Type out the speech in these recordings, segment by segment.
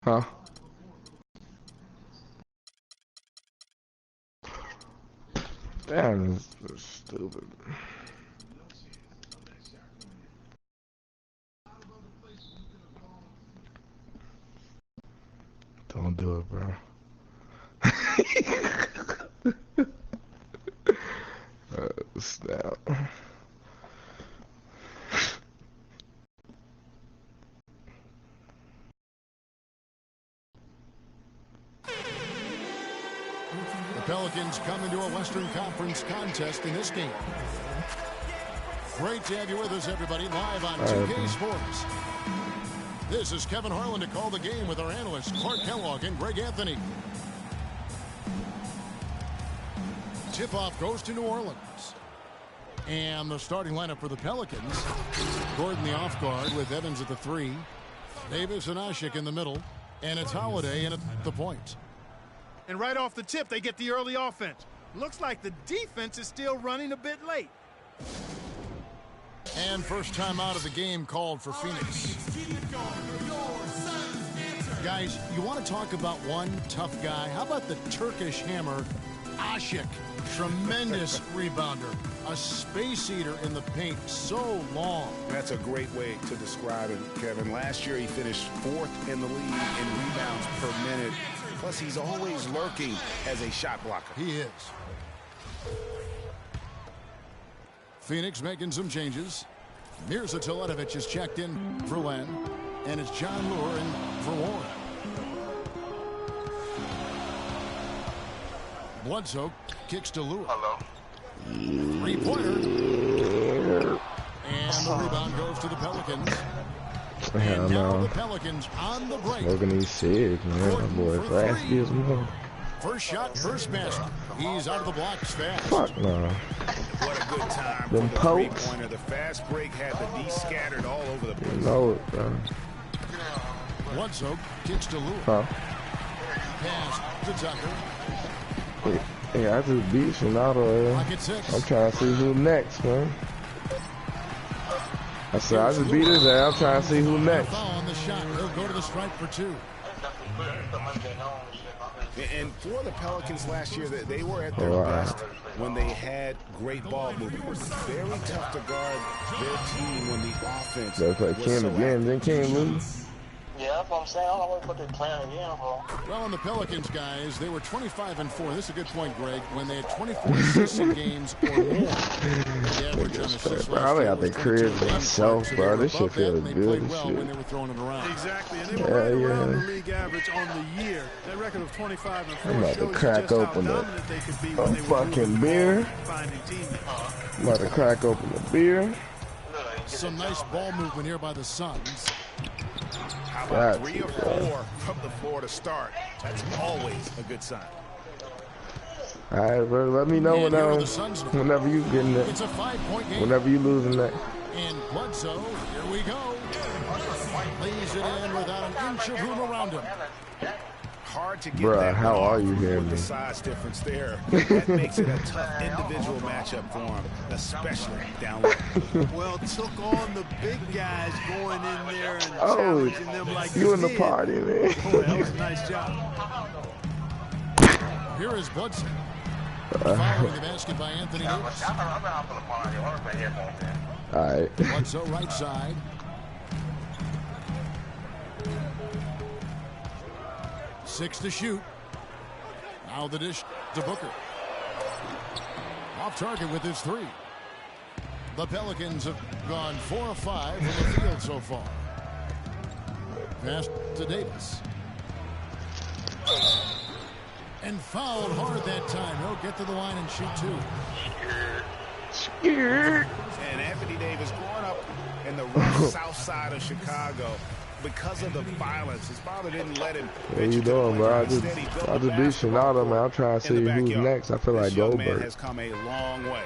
Huh? Damn, this is stupid. Don't do it, bro. Snap. The Pelicans come into a Western Conference contest in this game. Great to have you with us, everybody, live on 2K Sports. This is Kevin Harlan to call the game with our analysts, Clark Kellogg and Greg Anthony. Tip-off goes to New Orleans. And the starting lineup for the Pelicans. Gordon the off guard with Evans at the 3. Davis and Ashik in the middle. And it's Holiday in at the point. And right off the tip, they get the early offense. Looks like the defense is still running a bit late. And first time out of the game called for Phoenix. Guys, you want to talk about one tough guy? How about the Turkish hammer, Ashik? Tremendous rebounder. A space eater in the paint, so long. That's a great way to describe it, Kevin. Last year he finished 4th in the league in rebounds per minute. Plus, he's always lurking as a shot blocker. He is. Phoenix making some changes. Mirza Teletovic is checked in for Len. And it's John Lure in for Warren. Bledsoe kicks to Lure. Hello. Three-pointer. And the rebound goes to the Pelicans. Hell no. The Pelicans on the break. Smoking these cigs, man. My boy flashy as well. First shot, first basket. He's out of the blocks fast. Fuck no. What a good time Them for the pokes. three-pointer. The fast break had the D scattered all over the place. You know it, bro. Bledsoe kicks to Lure. Huh? Pass to Tucker. Yeah, I just beat Sonata. I'm trying to see who next, man. I said I just beat his ass. I'm trying to see who next. On the shot, he'll go to the stripe for 2. And for the Pelicans last year, they were at their best when they had great ball movement. It was very tough to guard their team when the offense That's like Cam again, then Cam lose. Yeah, that's what I'm saying. I don't know what they're playing again, bro. Well, on the Pelicans, guys, they were 25-4. This is a good point, Greg. When they had 24 assists in games or more. Bro, I got the crib myself, bro. This shit feels good and shit. When they were throwing it around. Exactly, and they were right around the league average on the year. That record of 25-4 I'm about to crack open a fucking beer. I'm about to crack open a beer. Some nice ball movement here by the Suns. How about 3 or 4 from the floor to start? That's always a good sign. All right, bro. Let me know whenever you getting it. It's a 5-point game. Whenever you losing that. And Bledsoe, here we go. Lays it in without an inch of room around him. Hard to get Bruh, that how are you hearing me? The size difference there. That makes it a tough individual matchup for him, especially down low. Well, took on the big guys going in there and Oh, challenging them like you in the party, man. Boy, that was a nice job. Here is Bledsoe. Following the basket by Anthony Davis. All right. Bledsoe right side. Six to shoot. Now the dish to Booker. Off target with his 3. The Pelicans have gone 4 of 5 from the field so far. Pass to Davis. And fouled hard that time. He'll get to the line and shoot 2. And Anthony Davis growing up in the rough south side of Chicago. Because of the violence, his father didn't let him. What you doing, bro? I just beat Sonata, man. I'm trying to see who's next. I feel like Goldberg. Has come a long way.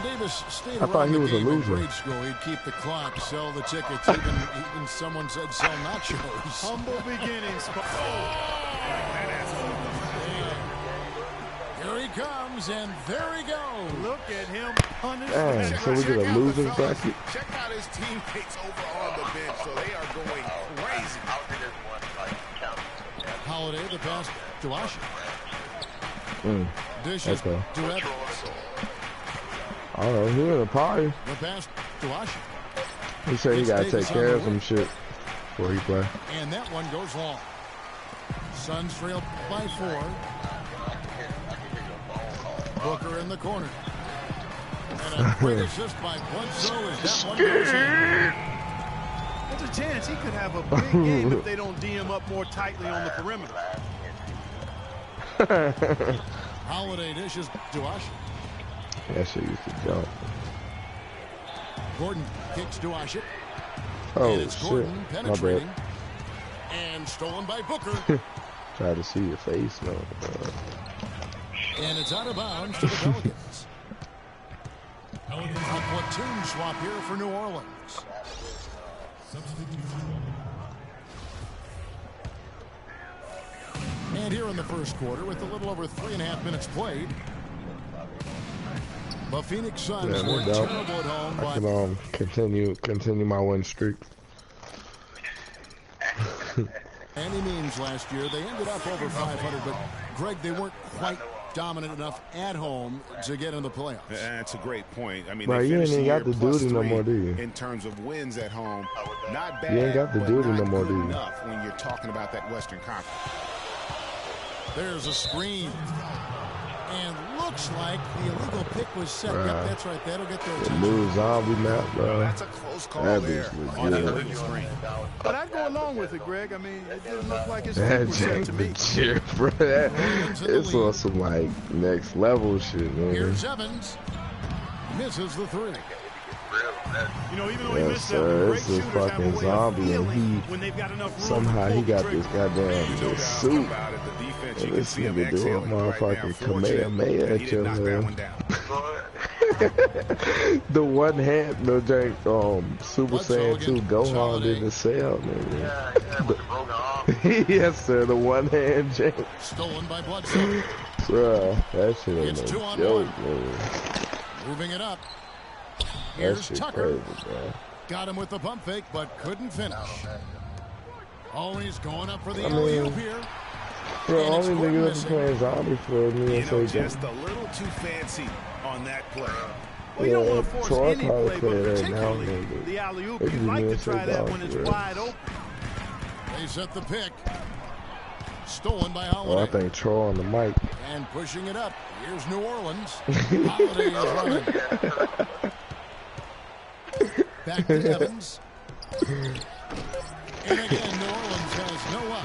Davis stayed I thought around he the was a game in loser. grade school. He'd keep the clock, sell the tickets. Even someone said sell nachos. Humble beginnings. Here he comes, and there he goes. Look at him punish. Dang, so we get a losing bracket. Check out his teammates over on the bench. So they are going crazy. Holiday, the pass to Washington. Dishes Okay. to Evans. I don't know, he in a party. The pass to Washington. He said he gotta take care of some shit before he play. And that one goes long. Suns trail by 4. Booker in the corner. And a great assist by Bledsoe as that one goes in. There's a chance he could have a big game if they don't D him up more tightly on the perimeter. Holiday dishes to Washington. That shit used to jump. Gordon kicks to Washington. Oh And it's shit, Gordon my penetrating. bad. And stolen by Booker. Try to see your face, no. And it's out of bounds to the Pelicans. A platoon swap here for New Orleans. And here in the first quarter, with a little over 3.5 minutes played, the Phoenix Suns Yeah, no were doubt. terrible at home, I but can continue my win streak. any means last year, they ended up over 500, but Greg, they weren't quite dominant enough at home to get in the playoffs. That's a great point. I mean, Bro, they you ain't finished even the got year the plus duty no 3 more, do you? in terms of wins at home. Not bad, You ain't got the but duty not no more, good do you? enough when you're talking about that Western Conference. There's a screen. And looks like the illegal pick was set. Yep, that's right. That'll get their The attention. new zombie map, bro. That's a close call That there bitch on the legit. illegal screen. But I'd go along with it, Greg. I mean, it didn't look like his feet That were set to me. jank shit, bro. It's on some like next level shit, man. Here's Evans. Misses the 3. You know, even though he Yes, missed that, sir. great It's a shooters have a fucking way zombie, of and feeling he when they've got enough room somehow to he pull the got trigger. this goddamn No doubt suit. about it. The defense, you And can this see him nigga doing exhaling right motherfucking now. Fortunate Kamehameha that at he your didn't knock that man. one down. The one hand, no jank, Super Bledsoe Saiyan 2 against Gohan Holiday. didn't sell, nigga. Yeah, with the broken arm. Yes, sir. The one hand jank. Stolen by Bledsoe. Bruh, that shit ain't It's no 2-on-1. joke, man. Moving it up. That Here's shit Tucker. crazy, bro. Got him with the pump fake, but couldn't finish. Oh, he's going up for the I mean, alley-oop here. Bro, And it's only Gordon nigga that's missing. playing zombie for me You and know, say just a little too fancy on that play. Well, you don't Yeah, want to force Troy any probably play, play but right now, particularly nigga. the alley-oop. They You'd can like do to this try shit that down when it's for real. wide open. They set the pick. Stolen by Oh, I Holiday. think Troy on the mic. And pushing it up. Here's New Orleans. Holiday is running. Back to Evans. And again, New Orleans has no up.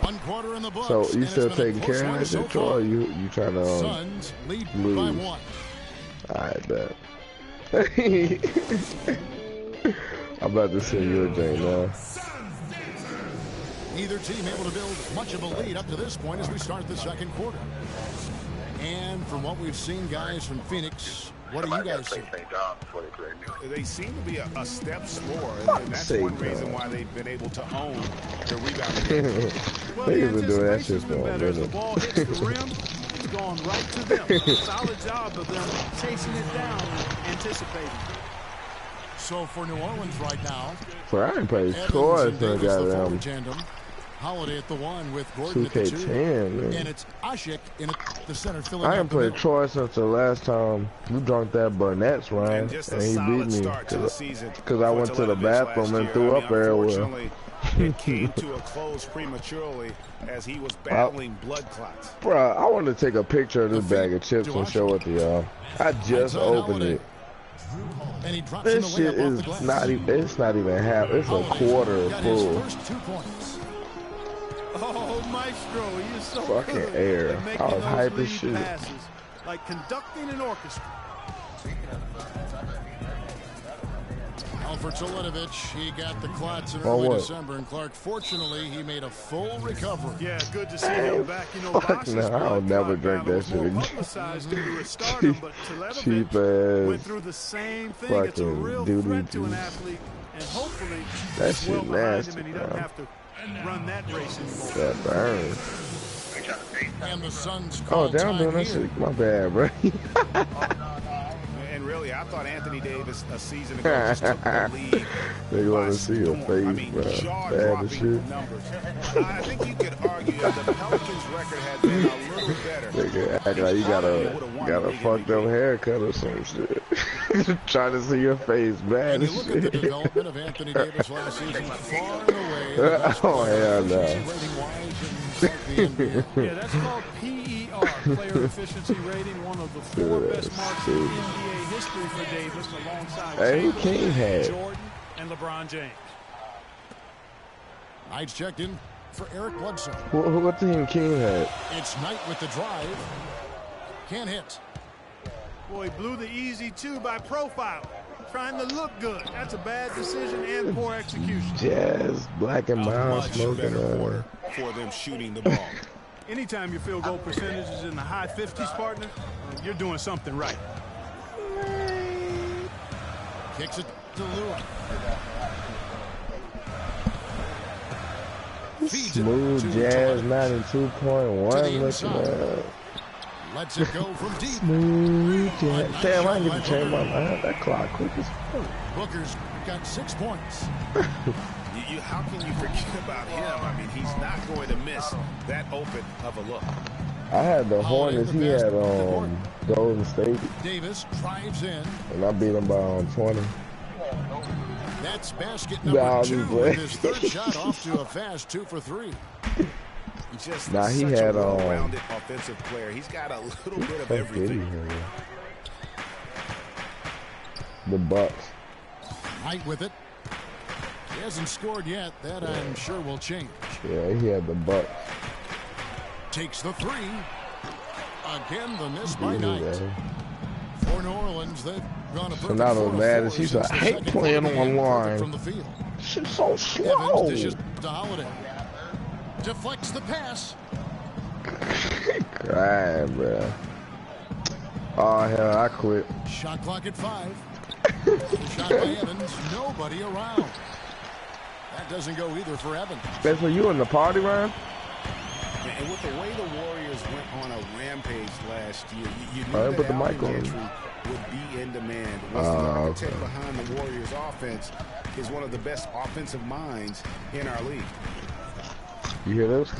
1 quarter in the books. So you and it's still been a taking close care one of that so shit, Troy? far. Or you trying to Suns lead by lose. 1. I bet. I'm about to send you a drink now. Neither team able to build much of a lead up to this point as we start the second quarter. And from what we've seen, guys, from Phoenix, what do you guys see? They seem to be a step slower, and that's Say one that. reason why they've been able to own the rebounding. Well, They the been doing that shit anticipation's for been a better as the minute. ball hits the rim. It's gone right to them. Solid job of them chasing it down and anticipating. So for New Orleans right now, So I ain't played Evans Troy and since I Davis got the them forward tandem. Holiday at the 1 with Gordon at the 2. 2K10, And man. it's Ashik in the center filling I out ain't the played middle. Troy since the last time we drunk that Burnett's run, And just a and he beat solid me start to the season. because I went to the bathroom and threw up everywhere. Unfortunately, it came to a close prematurely as he was battling blood clots. Bruh, I want to take a picture of this bag of chips and show it to y'all. I just Outside opened Holiday. it. And he drops in the This shit layup off the is glass. not even. It's not even half. It's a Holiday quarter got his full. first 2 points. Oh, Maestro, he is so Fucking good air. at making I was those hype as lead shit. passes, like conducting an orchestra. Well, for Telenovich, he got the clots in early December, and Clark, forfortunately, he made a full recovery. Yeah, good to see him back. You know, Fuck no, I'll never drink that shit again. Cheap ass. Went through the same thing. It's a real threat to an athlete, and hopefully that he's well shit behind nasty, him, and he doesn't have to run that race anymore. That burn. And the Suns Oh, down doing that shit. My bad, bro. And really, I thought Anthony Davis a season ago just took the lead. They want to see your face, I mean, bro. jaw-dropping numbers. I think you could argue that the Pelicans' record had been a little better. Nigga, act like you got a fucked up haircut or some shit. Trying to see your face, man. And you look at the development of Anthony Davis last season, far and away. Oh, hell no. Yeah, that's called PER, player efficiency rating, one of the 4 best marks in NBA history for Davis, alongside Jordan and LeBron James. Knight's checked in for Eric Bledsoe. What team King had? It's Knight with the drive. Can't hit. Boy, blew the easy 2 by profile. Trying to look good. That's a bad decision and poor execution. Jazz, black and mild, smoking quarter for them shooting the ball. Anytime your field goal percentage is in the high 50s, partner, you're doing something right. Kicks it to Lewis. Smooth Jazz 92.1 looking at. Lets it go from deep. Smooth Jazz. Damn, I didn't get to change my mind. That clock quick as fuck. Booker's got 6 points. How can you forget about him? I mean, he's not going to miss that open of a look. I had the Hornets. He had Golden State. Davis drives in. And I beat him by 20. That's basket number 2 with his third shot off to a fast 2 for 3. Just he such had a well-rounded offensive player. He's got a little bit of everything. The Bucks. Knight with it. He hasn't scored yet. That I'm sure will change. Yeah, he had the Bucks. Takes the 3. Again, the miss by Knight. For New Orleans, they've gone a perfect 4 mad as she's like, I hate playing online. From the field. Shit's so slow. Evans dishes to Holiday. Deflects the pass. Right, bro. Oh, hell, I quit. Shot clock at 5. Shot by Evans. Nobody around. That doesn't go either for Evans. That's for you in the party, Ryan? And with the way the Warriors went on a rampage last year, you knew that that Alvin Gentry would be in demand. The architect behind the Warriors offense is one of the best offensive minds in our league. You hear this?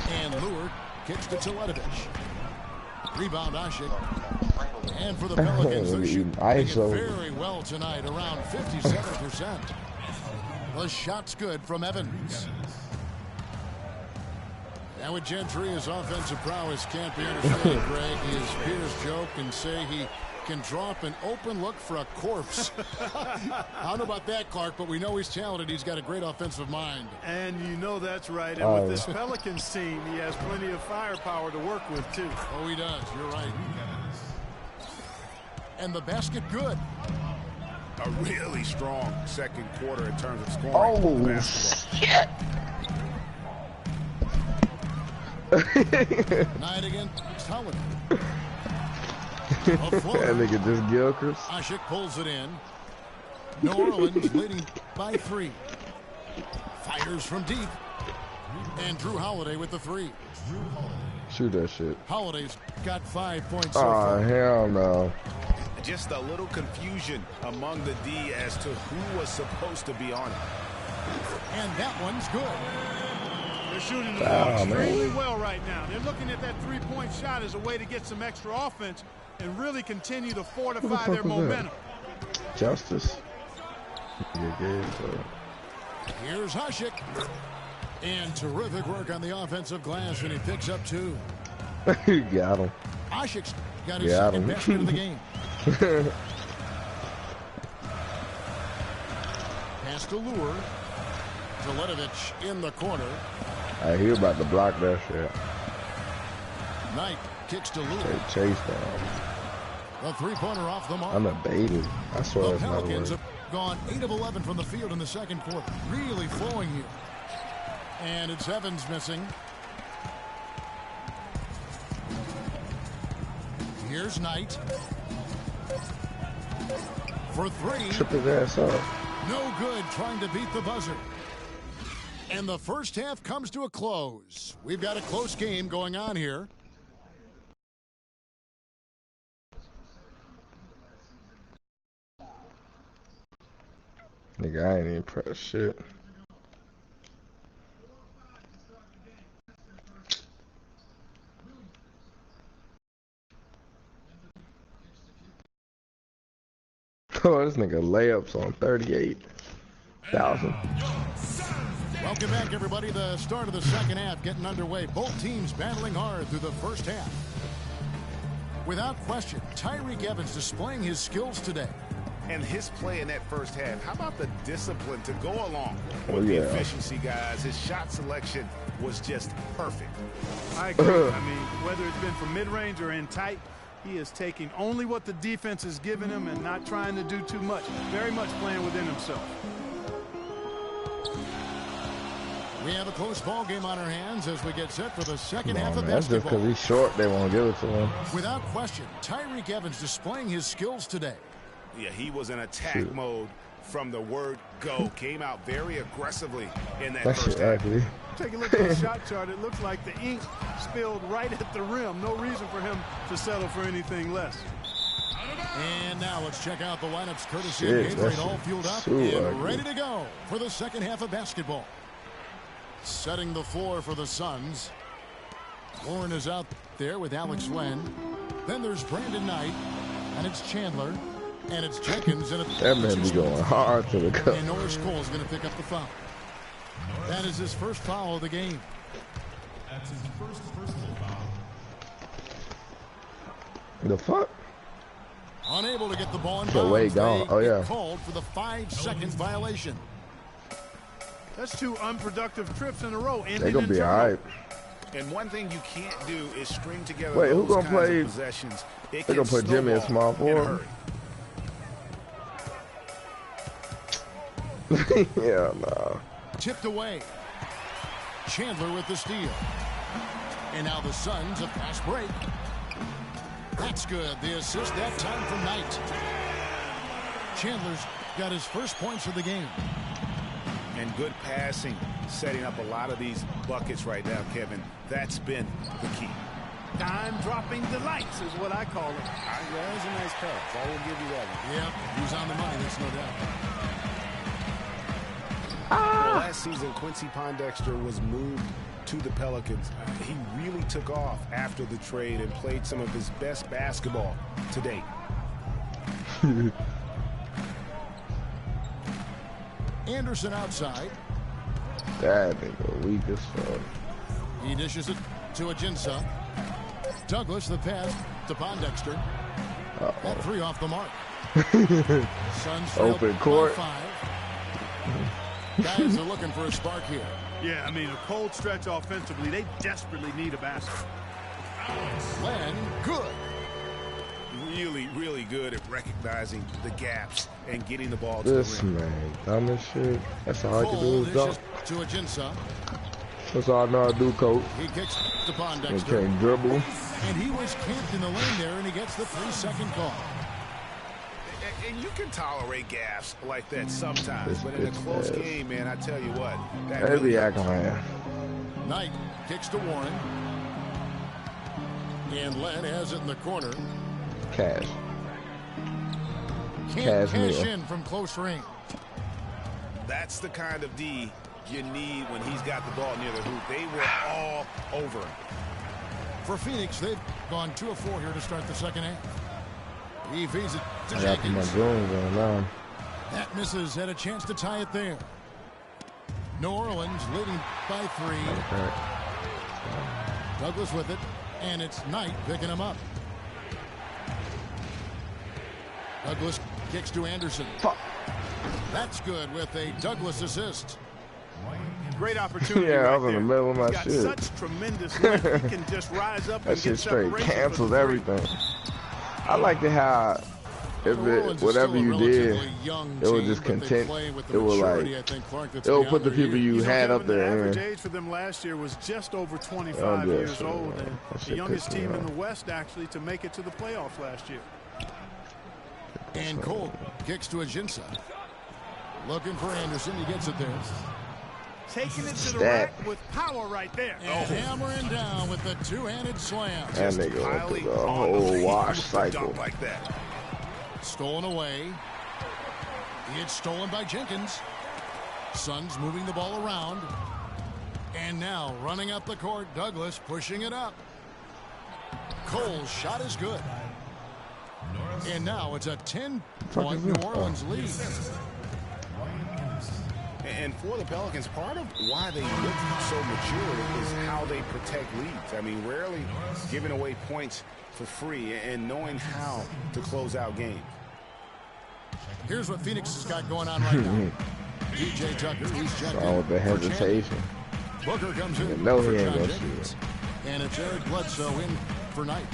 And Lure kicks to Telenovich. Rebound Ashik. And for the Pelicans, they're shooting very well tonight, around 57%. The shot's good from Evans. Now with Gentry, his offensive prowess can't be understated, Greg. His peers joke and say he can draw up an open look for a corpse. I don't know about that, Clark, but we know he's talented. He's got a great offensive mind. And you know that's right. And with this Pelicans team, he has plenty of firepower to work with, too. Oh, he does. You're right. And the basket good. A really strong second quarter in terms of scoring. Oh, shit. Knight again. Holiday. That nigga just Gilchrist. Ashik pulls it in. New Orleans leading by 3. Fires from deep. And Drew Holiday with the 3. Shoot that shit. Holiday's got 5 points. Oh, hell no. Just a little confusion among the D as to who was supposed to be on it. And that one's good. They're shooting the ball extremely well right now. They're looking at that 3-point shot as a way to get some extra offense and really continue to fortify their momentum. Justice. Here's Ashik. And terrific work on the offensive glass, and he picks up 2. Got him. Ashik's got his second basket of the game. Pass to Lure. Telenovich in the corner. He was about to block that shit. Knight kicks to Lure. Chase down. The three-pointer off the mark. I'm a baby. I swear the it's not Pelicans work. have gone 8 of 11 from the field in the second quarter. Really flowing here. And it's Evans missing. Here's Knight. For three. Trip his ass up. No good trying to beat the buzzer. And the first half comes to a close. We've got a close game going on here. Nigga, I ain't even press shit. Oh, this nigga layups on 38,000. Welcome back, everybody. The start of the second half getting underway. Both teams battling hard through the first half. Without question, Tyreek Evans displaying his skills today. And his play in that first half, how about the discipline to go along with the efficiency, guys? His shot selection was just perfect. I agree. I mean, whether it's been from mid-range or in tight, he is taking only what the defense is giving him and not trying to do too much. Very much playing within himself. We have a close ball game on our hands as we get set for the second half of that's basketball. just because he's short, they won't give it to him. Without question, Tyreek Evans displaying his skills today. Yeah, he was in attack mode from the word go. Came out very aggressively in that first half. Take a look at the shot chart. It looks like the ink spilled right at the rim. No reason for him to settle for anything less. And now let's check out the lineups courtesy of Gatorade, all fueled up and ready to go for the second half of basketball. Setting the floor for the Suns. Warren is out there with Alex Len. Then there's Brandon Knight, and it's Chandler, and it's Jenkins. And that man be going hard to the cup. And Norris Cole is going to pick up the foul. That is his first foul of the game. That's his first personal foul. The fuck? Unable to get the ball in The way gone. Oh yeah. Called for the 5-second violation. That's 2 unproductive trips in a row. They're gonna be alright. And one thing you can't do is string together. Wait, who those gonna play? Possessions. They're gonna put Jimmy in small forward. Yeah, no. Tipped away. Chandler with the steal. And now the Suns a fast break. That's good. The assist that time from Knight. Chandler's got his first points of the game. And good passing, setting up a lot of these buckets right now, Kevin. That's been the key. Time-dropping delights is what I call it. That was a nice pass. I will give you that one. Yeah, he was on the money, there's no doubt. Well, last season, Quincy Pondexter was moved to the Pelicans. He really took off after the trade and played some of his best basketball to date. Anderson outside. That nigga weak as fuck. He dishes it to Ajinça. Douglas the pass to Pondexter. That 3 off the mark. Suns open court. 5. Guys are looking for a spark here. Yeah, I mean, a cold stretch offensively. They desperately need a basket. Len, good. Really, really good at recognizing the gaps and getting the ball to This the rim. man, dumb as shit. That's all I can do is dunk. To Ajinça. That's all I know how to do, coach. He kicks to I Pondexter. can't dribble. And he was camped in the lane there, and he gets the 3-second call. And you can tolerate gaps like that sometimes, but in a close game, man, I tell you what. They be acting like that. Knight kicks to Warren. And Len has it in the corner. Cash. Can't cash Cashmere. in from close range. That's the kind of D you need when he's got the ball near the hoop. They were all over him. For Phoenix, they've gone 2 of 4 here to start the second half. He feeds it to I got my Jenkins. goons on now. That misses. Had a chance to tie it there. New Orleans leading by 3. Okay. Douglas with it, and it's Knight picking him up. Douglas kicks to Anderson. Fuck. That's good with a Douglas assist. Great opportunity. Yeah, I right was in the there. middle of my He's got shit. such tremendous length. He can just rise up That and shit get straight separation cancels for the 3. everything. I like to how if it, whatever you did, it would just content. It will like it will put the people you had up there. The average age for them last year was just over 25 years old, and the youngest team in the West actually to make it to the playoffs last year. And Cole kicks to Ajinça. Looking for Anderson. He gets it there. Taking it to the rack with power right there. And hammering down with the two-handed slam. That nigga went through the whole wash cycle. Like that. Stolen away. It's stolen by Jenkins. Suns moving the ball around. And now running up the court, Douglas pushing it up. Cole's shot is good. And now it's a 10-point New Orleans lead. And for the Pelicans, part of why they look so mature is how they protect leads. I mean, rarely giving away points for free and knowing how to close out games. Here's what Phoenix has got going on right now. DJ Tucker, he's checked in with the hesitation. Booker comes in No, for he ain't John gonna Jenkins. shoot. And it's Eric Bledsoe in for Knight.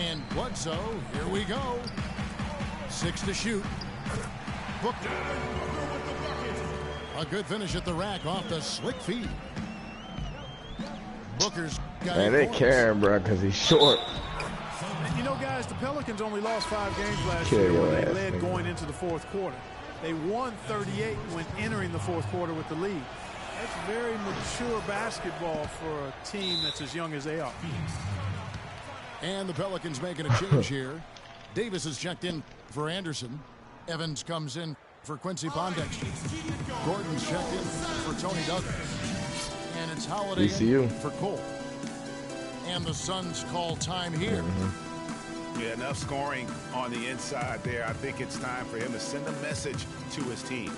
And Bledsoe, here we go. 6 to shoot. Booker. A good finish at the rack off the slick feed. Booker's got Man, they carrying, bro, because he's short. And you know, guys, the Pelicans only lost 5 games last Kill year your when they ass, led nigga. going into the fourth quarter. They won 38 when entering the fourth quarter with the lead. That's very mature basketball for a team that's as young as they are. And the Pelicans making a change here. Davis is checked in for Anderson. Evans comes in for Quincy Pondexter. Gordon's checked in for Tony Douglas. And it's Holiday in for Cole. And the Suns call time here. Yeah, enough scoring on the inside there. I think it's time for him to send a message to his team.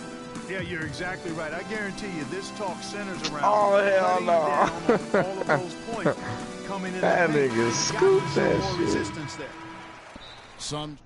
Yeah, you're exactly right. I guarantee you this talk centers around Oh, hell no. all of those points coming in. That nigga scooped that shit. Resistance there. Suns